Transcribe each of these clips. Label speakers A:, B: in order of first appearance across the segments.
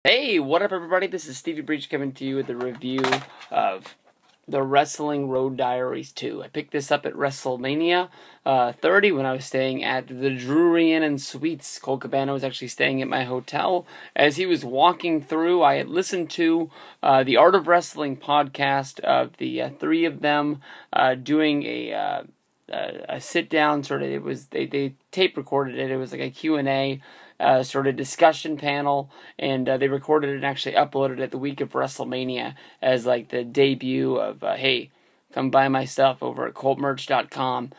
A: Hey, what up everybody? This is Stevie Breach coming to you with a review of the Wrestling Road Diaries 2. I picked this up at WrestleMania 30 when I was staying at the Drury Inn and Suites. Colt Cabana was actually staying at my hotel. As he was walking through, I had listened to the Art of Wrestling podcast of the three of them doing a sit-down sort of. It was they tape recorded it. It was like a Q&A sort of discussion panel, and they recorded it and actually uploaded it the week of WrestleMania as like the debut of hey, come buy my stuff over at coltmerch.com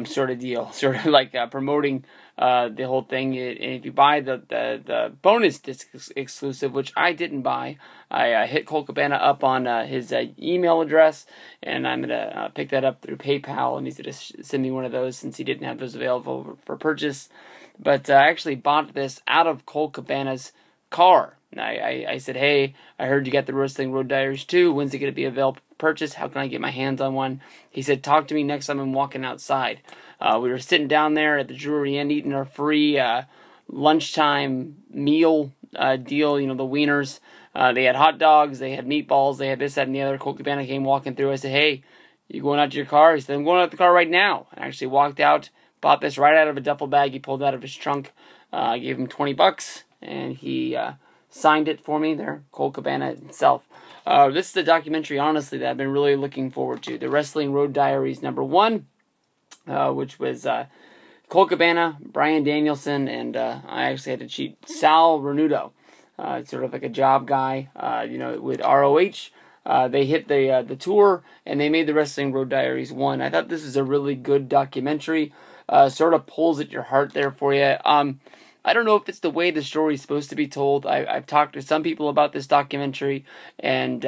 A: sort of deal, sort of like promoting the whole thing. And if you buy the bonus disc exclusive, which I didn't buy, I hit Colt Cabana up on his email address, and I'm gonna pick that up through PayPal, and he's gonna send me one of those since he didn't have those available for purchase. But I actually bought this out of Colt Cabana's car. I said, hey, I heard you got the Wrestling Road Diaries 2. When's it going to be available for purchase? How can I get my hands on one? He said, talk to me next time I'm walking outside. We were sitting down there at the Drury Inn eating our free lunchtime meal deal, you know, the wieners. They had hot dogs, they had meatballs, they had this, that, and the other. Colt Cabana came walking through. I said, hey, you going out to your car? He said, I'm going out to the car right now. I actually walked out. Bought this right out of a duffel bag he pulled out of his trunk. I gave him $20, and he signed it for me there, Colt Cabana himself. This is the documentary, honestly, that I've been really looking forward to. The Wrestling Road Diaries #1, which was Colt Cabana, Bryan Danielson, and I actually had to cheat Sal Renudo. Sort of like a job guy, with ROH. They hit the tour, and they made the Wrestling Road Diaries 1. I thought this was a really good documentary. Sort of pulls at your heart there for you. I don't know if it's the way the story is supposed to be told. I've talked to some people about this documentary, and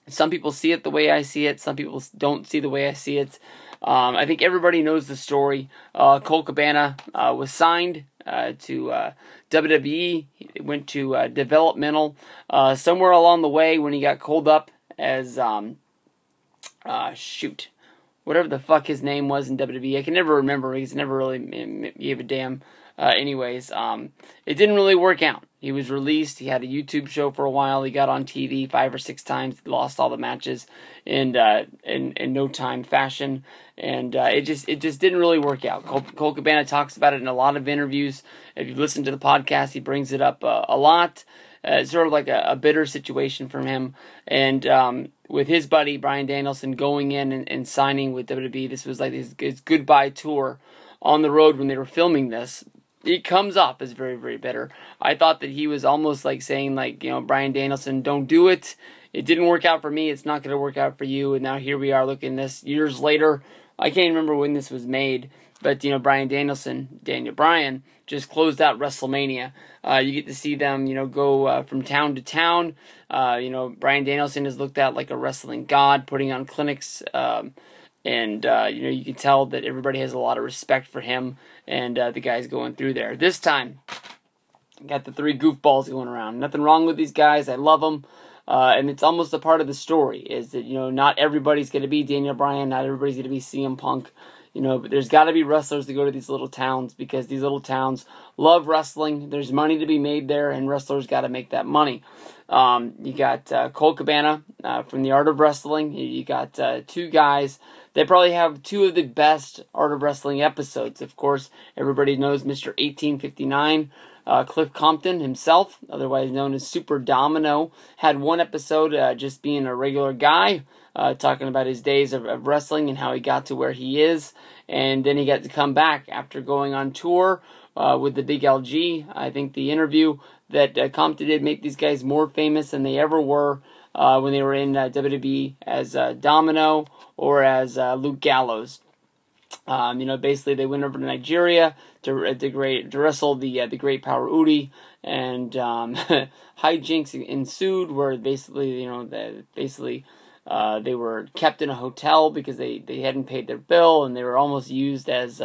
A: some people see it the way I see it. Some people don't see the way I see it. I think everybody knows the story. Colt Cabana was signed to WWE. He went to developmental. Somewhere along the way, when he got called up as whatever the fuck his name was in WWE. I can never remember. He's never really gave a damn. Anyways, it didn't really work out. He was released. He had a YouTube show for a while. He got on TV 5 or 6 times. Lost all the matches in no time fashion, and it just didn't really work out. Colt Cabana talks about it in a lot of interviews. If you listen to the podcast, he brings it up a lot. It's sort of like a bitter situation from him, and with his buddy Bryan Danielson going in and signing with WWE, this was like his goodbye tour on the road when they were filming this. It comes off as very, very bitter. I thought that he was almost like saying, like, you know, Bryan Danielson, don't do it. It didn't work out for me. It's not going to work out for you. And now here we are looking at this years later. I can't remember when this was made. But, you know, Bryan Danielson, Daniel Bryan, just closed out WrestleMania. You get to see them, you know, go from town to town. Bryan Danielson is looked at like a wrestling god, putting on clinics. You can tell that everybody has a lot of respect for him and the guys going through there. This time, got the 3 goofballs going around. Nothing wrong with these guys. I love them. And it's almost a part of the story, is that, you know, not everybody's going to be Daniel Bryan, not everybody's going to be CM Punk. You know, but there's got to be wrestlers that go to these little towns because these little towns love wrestling. There's money to be made there, and wrestlers got to make that money. You got Colt Cabana from the Art of Wrestling. You got 2 guys. They probably have 2 of the best Art of Wrestling episodes. Of course, everybody knows Mr. 1859. Cliff Compton himself, otherwise known as Super Domino, had 1 episode just being a regular guy, talking about his days of wrestling and how he got to where he is. And then he got to come back after going on tour with the Big LG. I think the interview that Compton did make these guys more famous than they ever were when they were in WWE as Domino or as Luke Gallows. Basically they went over to Nigeria to wrestle the Great Power Udi, and hijinks ensued where basically, they were kept in a hotel because they hadn't paid their bill, and they were almost used as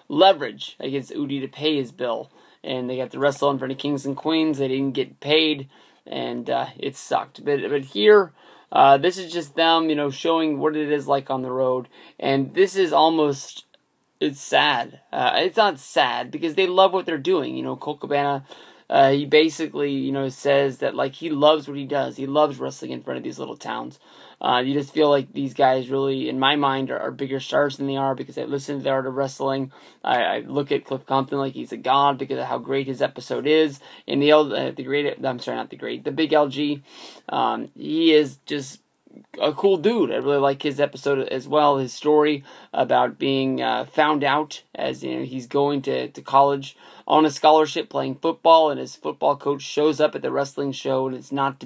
A: leverage against Udi to pay his bill. And they got to wrestle in front of kings and queens. They didn't get paid, and it sucked. But here, this is just them, you know, showing what it is like on the road. And this is almost, it's sad. It's not sad because they love what they're doing. You know, Colt Cabana He basically, says that, like, he loves what he does. He loves wrestling in front of these little towns. You just feel like these guys really, in my mind, are bigger stars than they are because I listen to the art of wrestling. I look at Cliff Compton like he's a god because of how great his episode is. And the Big LG. He is just a cool dude. I really like his episode as well. His story about being found out as he's going to college on a scholarship playing football, and his football coach shows up at the wrestling show, and it's not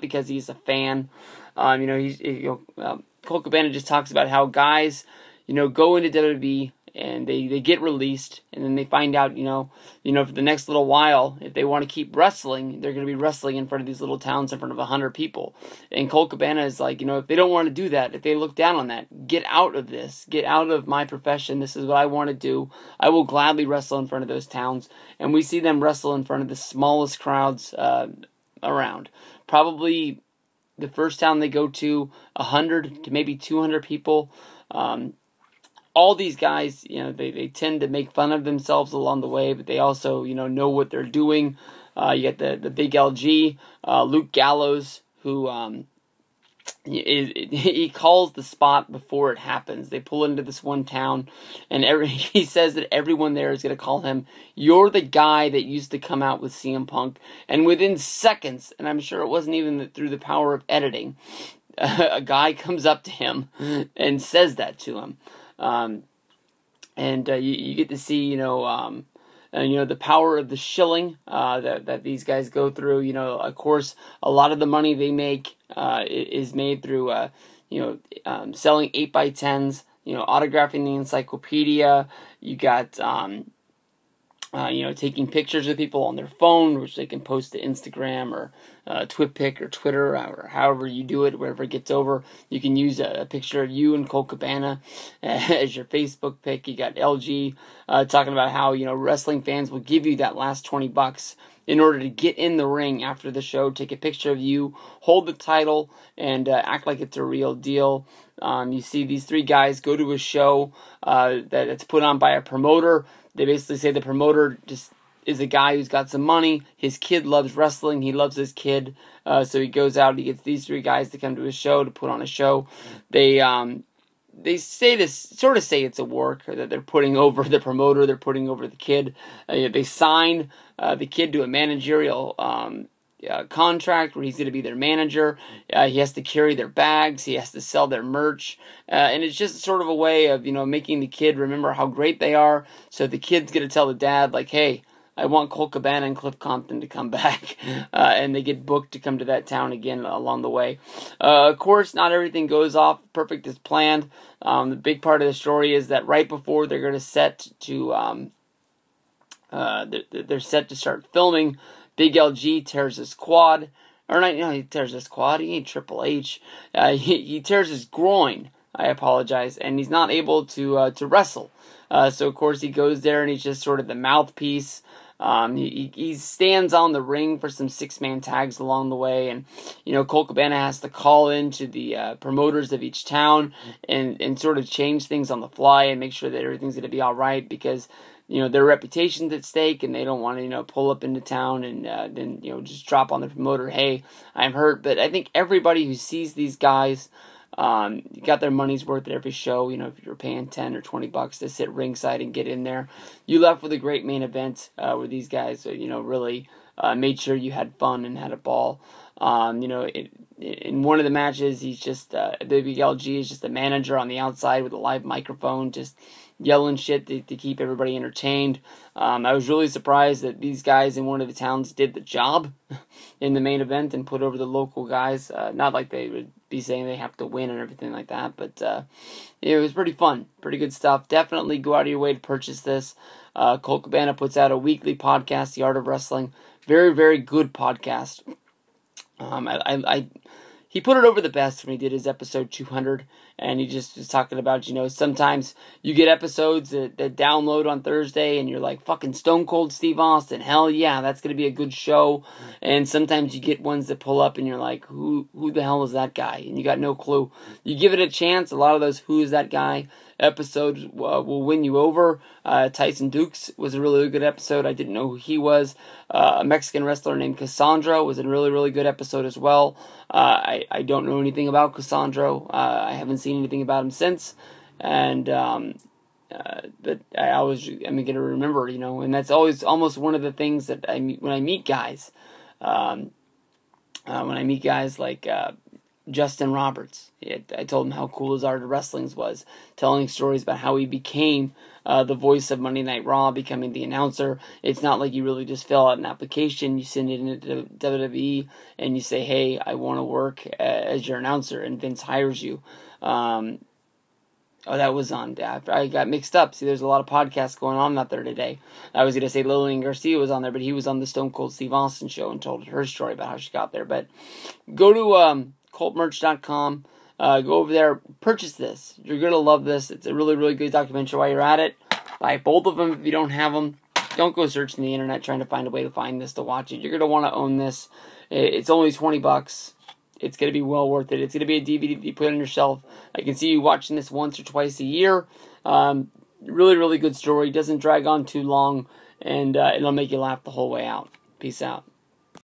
A: because he's a fan. Colt Cabana just talks about how guys, go into WWE and they get released, and then they find out, for the next little while, if they want to keep wrestling, they're going to be wrestling in front of these little towns in front of 100 people. And Colt Cabana is like, if they don't want to do that, if they look down on that, get out of this, get out of my profession. This is what I want to do. I will gladly wrestle in front of those towns. And we see them wrestle in front of the smallest crowds around. Probably the first town they go to, 100 to maybe 200 people. All these guys, they tend to make fun of themselves along the way, but they also, know what they're doing. You got the Big LG, Luke Gallows, who he calls the spot before it happens. They pull into this one town, and he says that everyone there is going to call him, "You're the guy that used to come out with CM Punk." And within seconds, and I'm sure it wasn't even through the power of editing, a guy comes up to him and says that to him. You get to see, the power of the shilling that these guys go through. Of course, a lot of the money they make is made through, selling 8x10s, autographing the encyclopedia. You got, taking pictures of people on their phone, which they can post to Instagram or TwitPic or Twitter, or however you do it, wherever it gets over. You can use a picture of you and Colt Cabana as your Facebook pic. You got LG talking about how, wrestling fans will give you that last $20 in order to get in the ring after the show, take a picture of you, hold the title, and act like it's a real deal. You see these three guys go to a show that's put on by a promoter. They basically say the promoter just is a guy who's got some money. His kid loves wrestling. He loves his kid. So he goes out. He gets these three guys to come to his show, to put on a show. They say it's a work, or that they're putting over the promoter. They're putting over the kid. They sign the kid to a managerial contract where he's going to be their manager. He has to carry their bags. He has to sell their merch. And it's just sort of a way of, making the kid remember how great they are. So the kid's going to tell the dad, like, hey, I want Colt Cabana and Cliff Compton to come back. And they get booked to come to that town again along the way. Of course, not everything goes off perfect as planned. The big part of the story is that right before they're going to set to, they're set to start filming, Big LG tears his quad. He tears his quad. He ain't Triple H. He tears his groin. I apologize. And he's not able to wrestle. So, of course, he goes there and he's just sort of the mouthpiece. He stands on the ring for some 6-man tags along the way. And, Colt Cabana has to call into the promoters of each town and sort of change things on the fly and make sure that everything's going to be all right because their reputation's at stake, and they don't want to, pull up into town and then, just drop on the promoter, hey, I'm hurt. But I think everybody who sees these guys got their money's worth at every show. If you're paying $10 or $20 to sit ringside and get in there, you left with a great main event where these guys, really made sure you had fun and had a ball. In one of the matches, he's just, the Big LG is just a manager on the outside with a live microphone, just yelling shit to keep everybody entertained. I was really surprised that these guys in one of the towns did the job in the main event and put over the local guys. Not like they would be saying they have to win and everything like that, but it was pretty fun. Pretty good stuff. Definitely go out of your way to purchase this. Colt Cabana puts out a weekly podcast, The Art of Wrestling. Very, very good podcast. he put it over the best when he did his episode 200, and he just was talking about, sometimes you get episodes that download on Thursday, and you're like, fucking Stone Cold Steve Austin, hell yeah, that's going to be a good show. And sometimes you get ones that pull up, and you're like, who the hell is that guy? And you got no clue. You give it a chance, a lot of those who is that guy episodes will win you over. Tyson Dukes was a really good episode. I didn't know who he was. A Mexican wrestler named Cassandra was a really, really good episode as well. I don't know anything about Cassandro. I haven't seen anything about him since. And but I'm going to remember, and that's always almost one of the things that when I meet guys. When I meet guys like Justin Roberts, I told him how cool his art of wrestling was, telling stories about how he became the voice of Monday Night Raw, becoming the announcer. It's not like you really just fill out an application, you send it into WWE, and you say, hey, I want to work as your announcer, and Vince hires you. That was on. I got mixed up. See, there's a lot of podcasts going on out there today. I was going to say Lillian Garcia was on there, but he was on the Stone Cold Steve Austin show and told her story about how she got there. But go to cultmerch.com. Go over there. Purchase this. You're going to love this. It's a really, really good documentary while you're at it. Buy both of them if you don't have them. Don't go searching the internet trying to find a way to find this to watch it. You're going to want to own this. It's only $20. It's going to be well worth it. It's going to be a DVD that you put on your shelf. I can see you watching this once or twice a year. Really, really good story. Doesn't drag on too long, and it'll make you laugh the whole way out. Peace out.